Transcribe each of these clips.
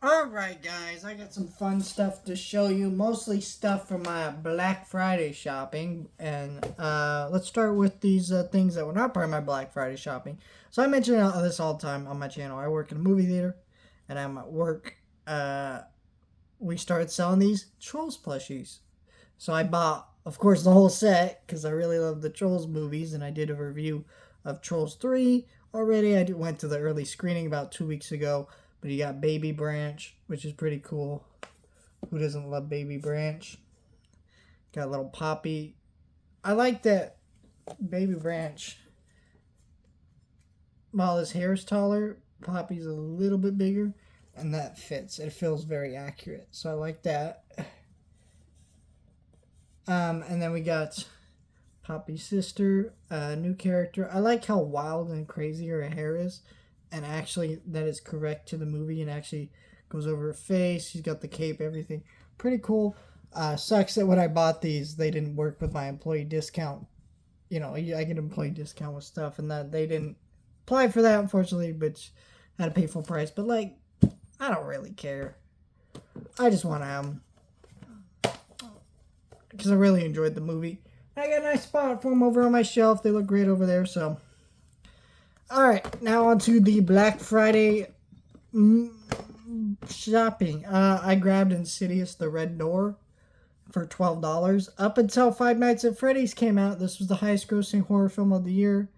Alright guys, I got some fun stuff to show you, mostly stuff from my Black Friday shopping, and let's start with these things that were not part of my Black Friday shopping. So I mention this all the time on my channel. I work in a movie theater, and I'm at work. We started selling these Trolls plushies. So I bought, of course, the whole set, because I really love the Trolls movies, and I did a review of Trolls 3 already. Went to the early screening about 2 weeks ago. But you got Baby Branch, which is pretty cool. Who doesn't love Baby Branch? Got little Poppy. I like that Baby Branch, while his hair is taller, Poppy's a little bit bigger. And that fits. It feels very accurate. So I like that. And then we got Poppy's sister, a new character. I like how wild and crazy her hair is. And actually that is correct to the movie and actually goes over her face. She's got the cape, everything. Pretty cool. Sucks that when I bought these, they didn't work with my employee discount. You know, I get an employee discount with stuff, and that they didn't apply for that, unfortunately, but I had to pay full price. But, like, I don't really care. I just want to have them because I really enjoyed the movie. I got a nice spot for them over on my shelf. They look great over there, so... Alright, now on to the Black Friday shopping. I grabbed Insidious The Red Door for $12. Up until Five Nights at Freddy's came out, this was the highest grossing horror film of the year,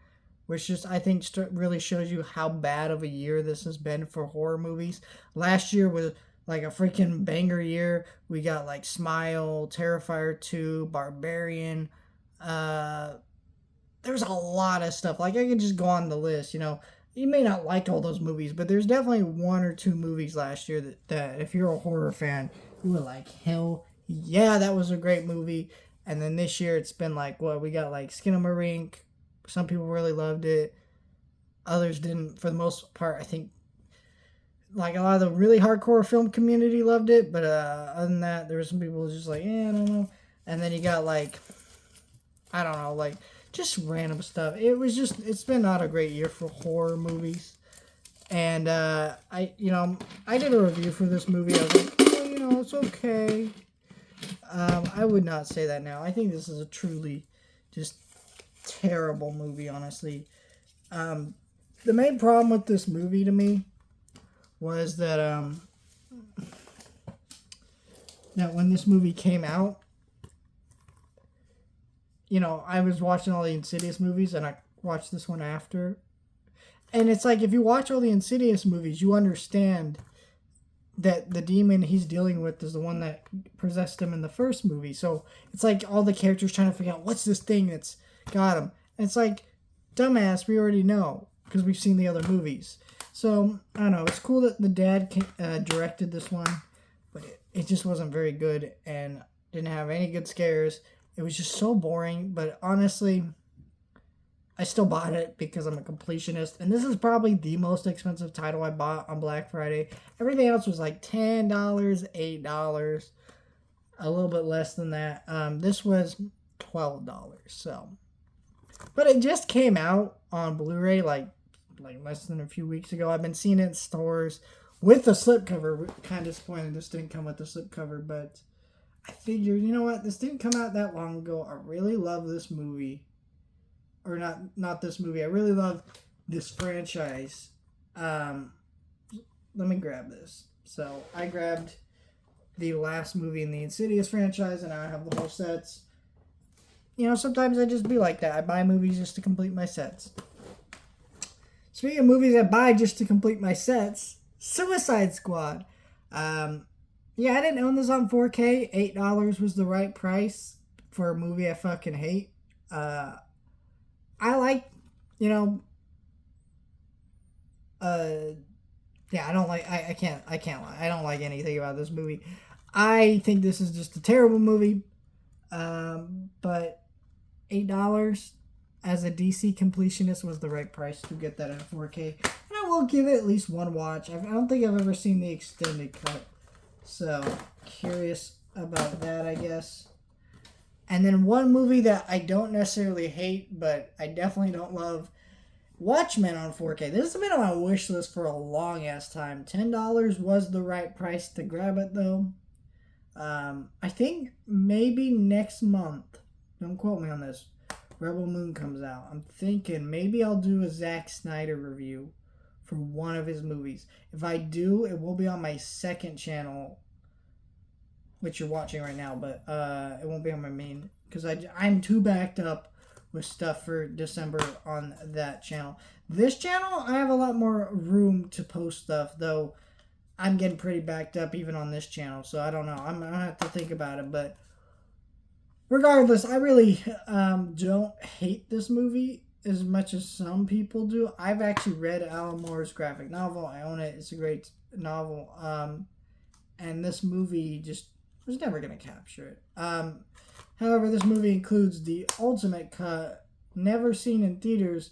which just, I think, really shows you how bad of a year this has been for horror movies. Last year was like a freaking banger year. We got like Smile, Terrifier 2, Barbarian, there's a lot of stuff. Like, I can just go on the list, you know. You may not like all those movies, but there's definitely one or two movies last year that if you're a horror fan, you were like, hell yeah, that was a great movie. And then this year it's been like, what, we got like Skinamarink. Some people really loved it. Others didn't, for the most part. I think like a lot of the really hardcore film community loved it, but other than that, there were some people just like, I don't know. And then you got like, I don't know, like just random stuff. It's been not a great year for horror movies. And I did a review for this movie. I was like, it's okay. I would not say that now. I think this is a truly just terrible movie, honestly. The main problem with this movie to me was that when this movie came out, I was watching all the Insidious movies, and I watched this one after. And it's like, if you watch all the Insidious movies, you understand that the demon he's dealing with is the one that possessed him in the first movie. So it's like all the characters trying to figure out what's this thing that's got him. And it's like, dumbass, we already know because we've seen the other movies. So, I don't know. It's cool that the dad directed this one, but it just wasn't very good and didn't have any good scares. It was just so boring, but honestly, I still bought it because I'm a completionist. And this is probably the most expensive title I bought on Black Friday. Everything else was like $10, $8, a little bit less than that. This was $12, so. But it just came out on Blu-ray like less than a few weeks ago. I've been seeing it in stores with the slipcover. Kind of disappointed this didn't come with the slipcover, but I figured, you know what? This didn't come out that long ago. I really love this movie. Or not this movie. I really love this franchise. Let me grab this. So, I grabbed the last movie in the Insidious franchise, and now I have the whole sets. Sometimes I just be like that. I buy movies just to complete my sets. Speaking of movies I buy just to complete my sets, Suicide Squad. Yeah, I didn't own this on 4K. $8 was the right price for a movie I fucking hate. I like, yeah, I don't like, I can't lie. I don't like anything about this movie. I think this is just a terrible movie. But $8 as a DC completionist was the right price to get that in 4K. And I will give it at least one watch. I don't think I've ever seen the extended cut. So, curious about that, I guess. And then one movie that I don't necessarily hate, but I definitely don't love, Watchmen on 4K. This has been on my wish list for a long ass time. $10 was the right price to grab it though. I think maybe next month, don't quote me on this, Rebel Moon comes out. I'm thinking maybe I'll do a Zack Snyder review for one of his movies. If I do, it will be on my second channel, which you're watching right now, but it won't be on my main because I'm too backed up with stuff for December on that channel. This channel, I have a lot more room to post stuff, though I'm getting pretty backed up even on this channel, so I don't know. I'm going to have to think about it, but regardless, I really don't hate this movie as much as some people do. I've actually read Alan Moore's graphic novel. I own it. It's a great novel. And this movie just was never going to capture it. However, this movie includes the ultimate cut, never seen in theaters,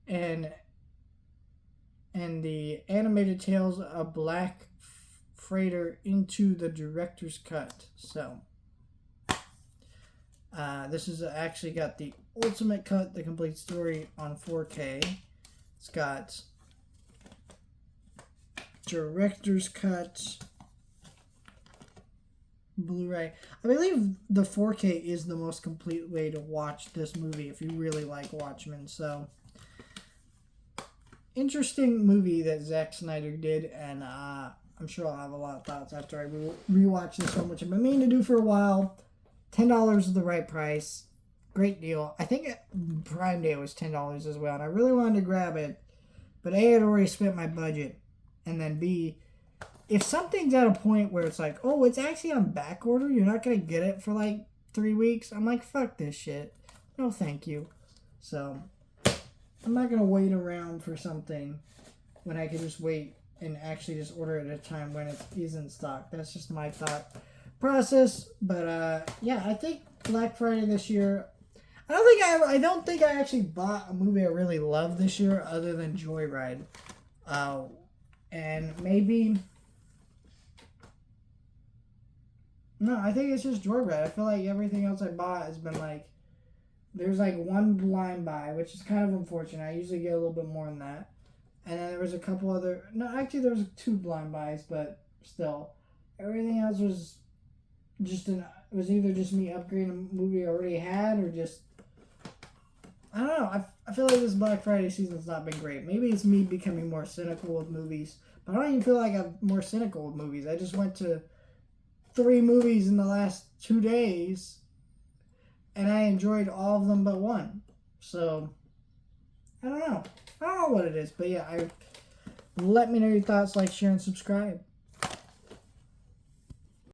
and the animated Tales of Black Freighter into the director's cut. So, this is actually got the ultimate cut, the complete story on 4K. It's got director's cut, Blu-ray. I believe the 4K is the most complete way to watch this movie if you really like Watchmen. So, interesting movie that Zack Snyder did, and I'm sure I'll have a lot of thoughts after I rewatch this one, which I've been meaning to do for a while. $10 is the right price. Great deal. I think Prime Day was $10 as well, and I really wanted to grab it, but A, I had already spent my budget, and then B, if something's at a point where it's like, oh, it's actually on back order, you're not going to get it for like 3 weeks, I'm like, fuck this shit. No, thank you. So, I'm not going to wait around for something when I can just wait and actually just order it at a time when it is in stock. That's just my thought process. But, yeah, I think Black Friday this year, I don't think I actually bought a movie I really love this year other than Joyride. And maybe... No, I think it's just Joyride. I feel like everything else I bought has been like, there's like one blind buy, which is kind of unfortunate. I usually get a little bit more than that. And then there was a couple other, no, actually there was 2 blind buys, but still. Everything else was just it was either just me upgrading a movie I already had or just, I don't know. I feel like this Black Friday season's not been great. Maybe it's me becoming more cynical with movies, but I don't even feel like I'm more cynical with movies. I just went to 3 movies in the last 2 days, and I enjoyed all of them but one. So, I don't know. I don't know what it is, but yeah, let me know your thoughts, like, share, and subscribe.